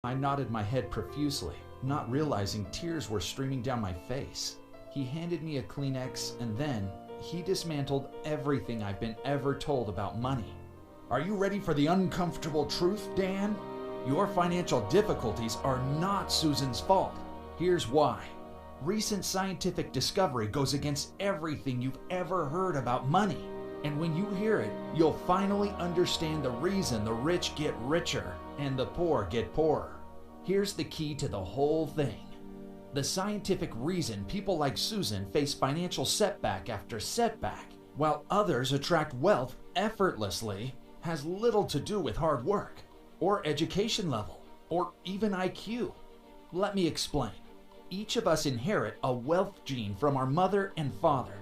I nodded my head profusely, not realizing tears were streaming down my face. He handed me a Kleenex, and then he dismantled everything I've been ever told about money. Are you ready for the uncomfortable truth, Dan? Your financial difficulties are not Susan's fault. Here's why. Recent scientific discovery goes against everything you've ever heard about money. And when you hear it, you'll finally understand the reason the rich get richer and the poor get poorer. Here's the key to the whole thing. The scientific reason people like Susan face financial setback after setback, while others attract wealth effortlessly, has little to do with hard work, or education level, or even IQ. Let me explain. Each of us inherit a wealth gene from our mother and father.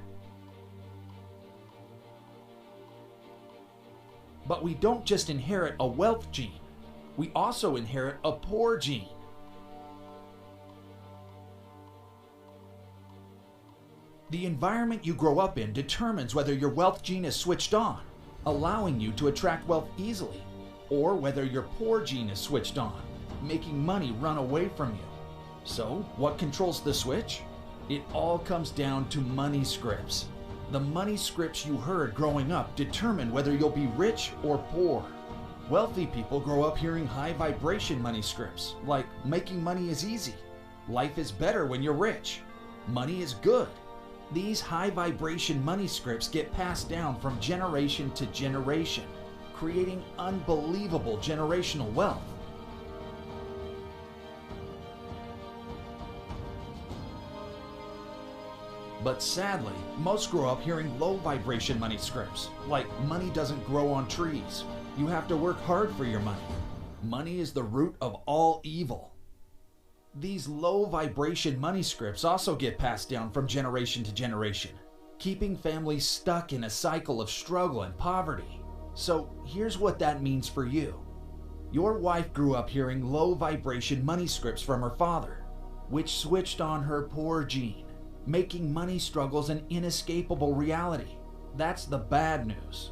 But we don't just inherit a wealth gene, we also inherit a poor gene. The environment you grow up in determines whether your wealth gene is switched on, allowing you to attract wealth easily, or whether your poor gene is switched on, making money run away from you. So, what controls the switch? It all comes down to money scripts. The money scripts you heard growing up determine whether you'll be rich or poor. Wealthy people grow up hearing high vibration money scripts, like making money is easy, life is better when you're rich, money is good. These high vibration money scripts get passed down from generation to generation, creating unbelievable generational wealth. But sadly, most grow up hearing low vibration money scripts, like money doesn't grow on trees. You have to work hard for your money. Money is the root of all evil. These low vibration money scripts also get passed down from generation to generation, keeping families stuck in a cycle of struggle and poverty. So here's what that means for you. Your wife grew up hearing low vibration money scripts from her father, which switched on her poor gene, making money struggles an inescapable reality. That's the bad news.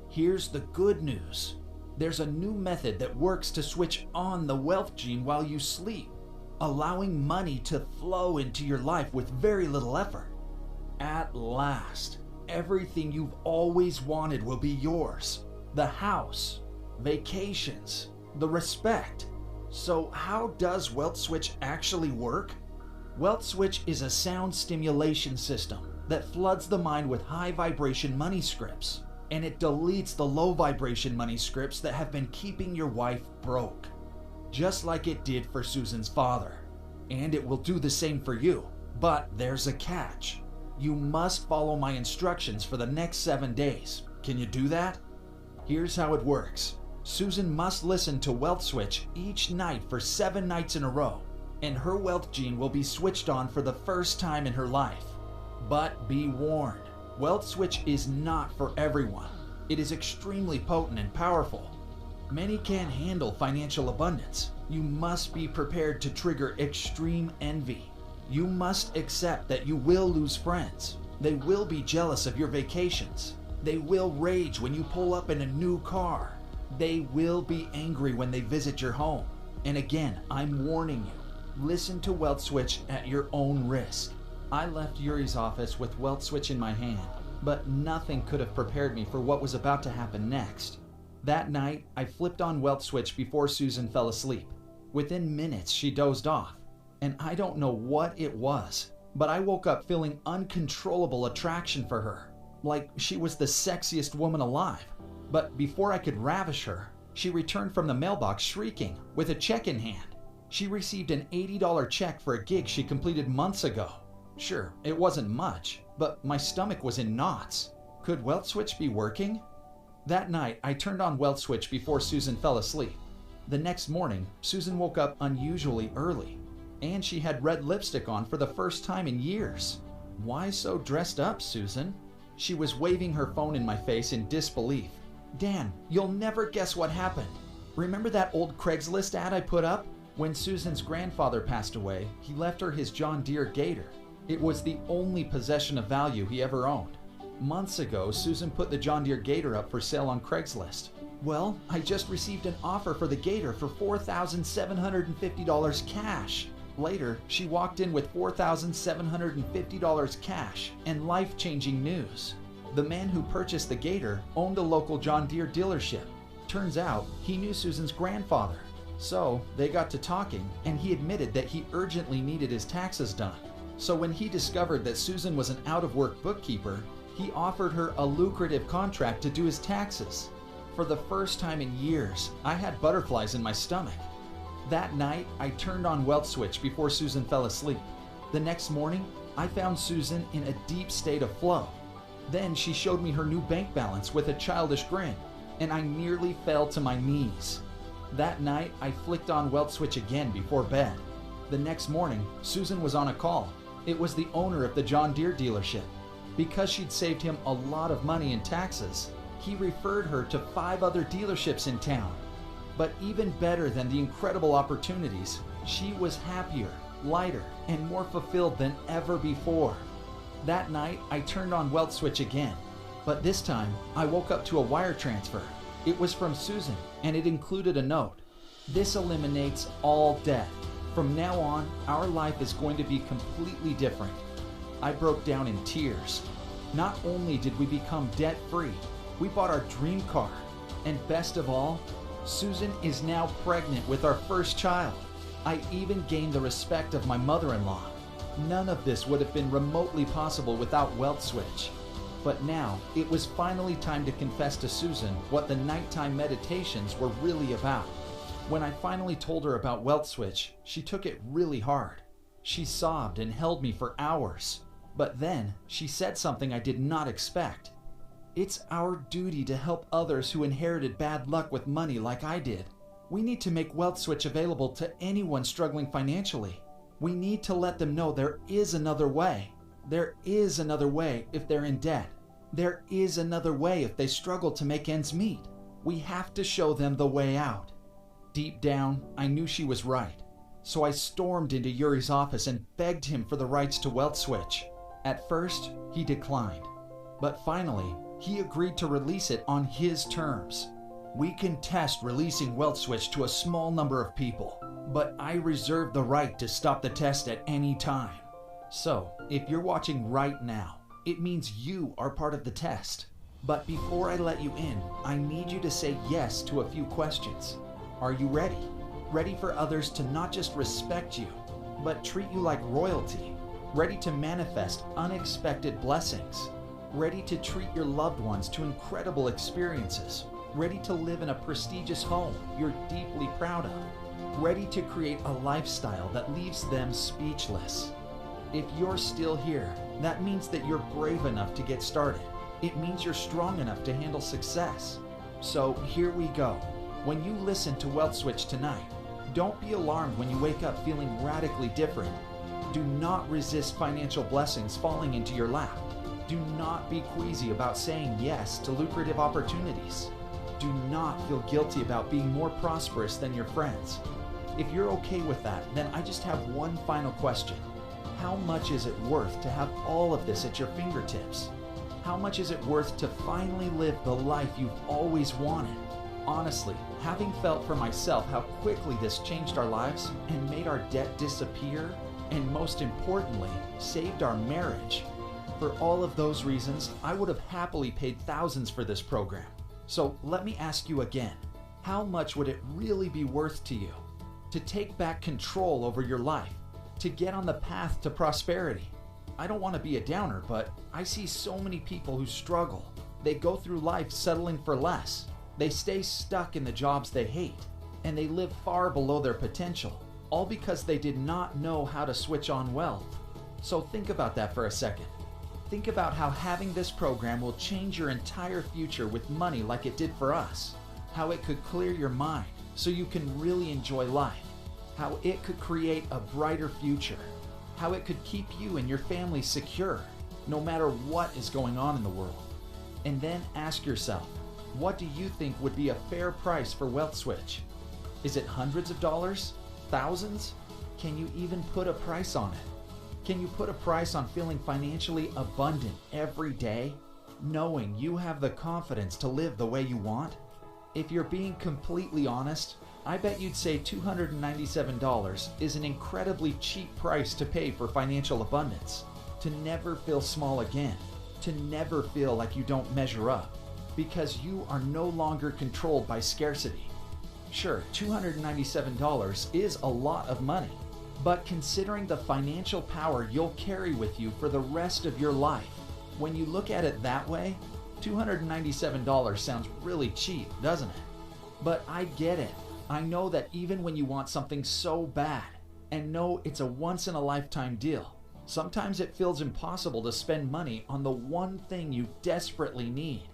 Here's the good news. There's a new method that works to switch on the wealth gene while you sleep, allowing money to flow into your life with very little effort. At last, everything you've always wanted will be yours. The house, vacations, the respect. So how does Wealth Switch actually work? Wealth Switch is a sound stimulation system that floods the mind with high vibration money scripts, and it deletes the low vibration money scripts that have been keeping your wife broke. Just like it did for Susan's father. And it will do the same for you. But there's a catch. You must follow my instructions for the next 7 days. Can you do that? Here's how it works. Susan must listen to Wealth Switch each night for 7 nights in a row, and her wealth gene will be switched on for the first time in her life. But be warned, Wealth Switch is not for everyone. It is extremely potent and powerful. Many can't handle financial abundance. You must be prepared to trigger extreme envy. You must accept that you will lose friends. They will be jealous of your vacations. They will rage when you pull up in a new car. They will be angry when they visit your home. And again, I'm warning you, listen to Wealth Switch at your own risk. I left Yuri's office with Wealth Switch in my hand, but nothing could have prepared me for what was about to happen next. That night, I flipped on Wealth Switch before Susan fell asleep. Within minutes, she dozed off, and I don't know what it was, but I woke up feeling uncontrollable attraction for her, like she was the sexiest woman alive. But before I could ravish her, she returned from the mailbox shrieking, with a check in hand. She received an $80 check for a gig she completed months ago. Sure, it wasn't much, but my stomach was in knots. Could Wealth Switch be working? That night, I turned on Wealth Switch before Susan fell asleep. The next morning, Susan woke up unusually early, and she had red lipstick on for the first time in years. Why so dressed up, Susan? She was waving her phone in my face in disbelief. Dan, you'll never guess what happened. Remember that old Craigslist ad I put up? When Susan's grandfather passed away, he left her his John Deere Gator. It was the only possession of value he ever owned. Months ago, Susan put the John Deere Gator up for sale on Craigslist. Well, I just received an offer for the gator for $4,750 cash. Later, she walked in with $4,750 cash and life-changing news. The man who purchased the gator owned a local John Deere dealership. Turns out, he knew Susan's grandfather. So, they got to talking, and he admitted that he urgently needed his taxes done. So when he discovered that Susan was an out-of-work bookkeeper, he offered her a lucrative contract to do his taxes. For the first time in years, I had butterflies in my stomach. That night, I turned on Wealth Switch before Susan fell asleep. The next morning, I found Susan in a deep state of flow. Then she showed me her new bank balance with a childish grin, and I nearly fell to my knees. That night, I flicked on Wealth Switch again before bed. The next morning, Susan was on a call. It was the owner of the John Deere dealership. Because she'd saved him a lot of money in taxes, he referred her to 5 other dealerships in town. But even better than the incredible opportunities, she was happier, lighter, and more fulfilled than ever before. That night, I turned on Wealth Switch again, but this time, I woke up to a wire transfer. It was from Susan, and it included a note. This eliminates all debt. From now on, our life is going to be completely different. I broke down in tears. Not only did we become debt-free, we bought our dream car. And best of all, Susan is now pregnant with our first child. I even gained the respect of my mother-in-law. None of this would have been remotely possible without Wealth Switch. But now, it was finally time to confess to Susan what the nighttime meditations were really about. When I finally told her about Wealth Switch, she took it really hard. She sobbed and held me for hours. But then, she said something I did not expect. It's our duty to help others who inherited bad luck with money like I did. We need to make Wealth Switch available to anyone struggling financially. We need to let them know there is another way. There is another way if they're in debt. There is another way if they struggle to make ends meet. We have to show them the way out. Deep down, I knew she was right. So I stormed into Yuri's office and begged him for the rights to Wealth Switch. At first, he declined. But finally, he agreed to release it on his terms. We can test releasing Wealth Switch to a small number of people, but I reserve the right to stop the test at any time. So, if you're watching right now, it means you are part of the test. But before I let you in, I need you to say yes to a few questions. Are you ready? Ready for others to not just respect you, but treat you like royalty? Ready to manifest unexpected blessings? Ready to treat your loved ones to incredible experiences? Ready to live in a prestigious home you're deeply proud of? Ready to create a lifestyle that leaves them speechless? If you're still here, that means that you're brave enough to get started. It means you're strong enough to handle success. So here we go. When you listen to Wealth Switch tonight, don't be alarmed when you wake up feeling radically different. Do not resist financial blessings falling into your lap. Do not be queasy about saying yes to lucrative opportunities. Do not feel guilty about being more prosperous than your friends. If you're okay with that, then I just have one final question. How much is it worth to have all of this at your fingertips? How much is it worth to finally live the life you've always wanted? Honestly, having felt for myself how quickly this changed our lives and made our debt disappear, and most importantly, saved our marriage. For all of those reasons, I would have happily paid thousands for this program. So let me ask you again, how much would it really be worth to you to take back control over your life, to get on the path to prosperity? I don't want to be a downer, but I see so many people who struggle. They go through life settling for less. They stay stuck in the jobs they hate, and they live far below their potential, all because they did not know how to switch on wealth. So think about that for a second. Think about how having this program will change your entire future with money like it did for us. How it could clear your mind so you can really enjoy life. How it could create a brighter future. How it could keep you and your family secure, no matter what is going on in the world. And then ask yourself, what do you think would be a fair price for Wealth Switch? Is it hundreds of dollars? Thousands? Can you even put a price on it? Can you put a price on feeling financially abundant every day, knowing you have the confidence to live the way you want? If you're being completely honest, I bet you'd say $297 is an incredibly cheap price to pay for financial abundance. To never feel small again. To never feel like you don't measure up. Because you are no longer controlled by scarcity. Sure, $297 is a lot of money, but considering the financial power you'll carry with you for the rest of your life, when you look at it that way, $297 sounds really cheap, doesn't it? But I get it. I know that even when you want something so bad, and know it's a once-in-a-lifetime deal, sometimes it feels impossible to spend money on the one thing you desperately need.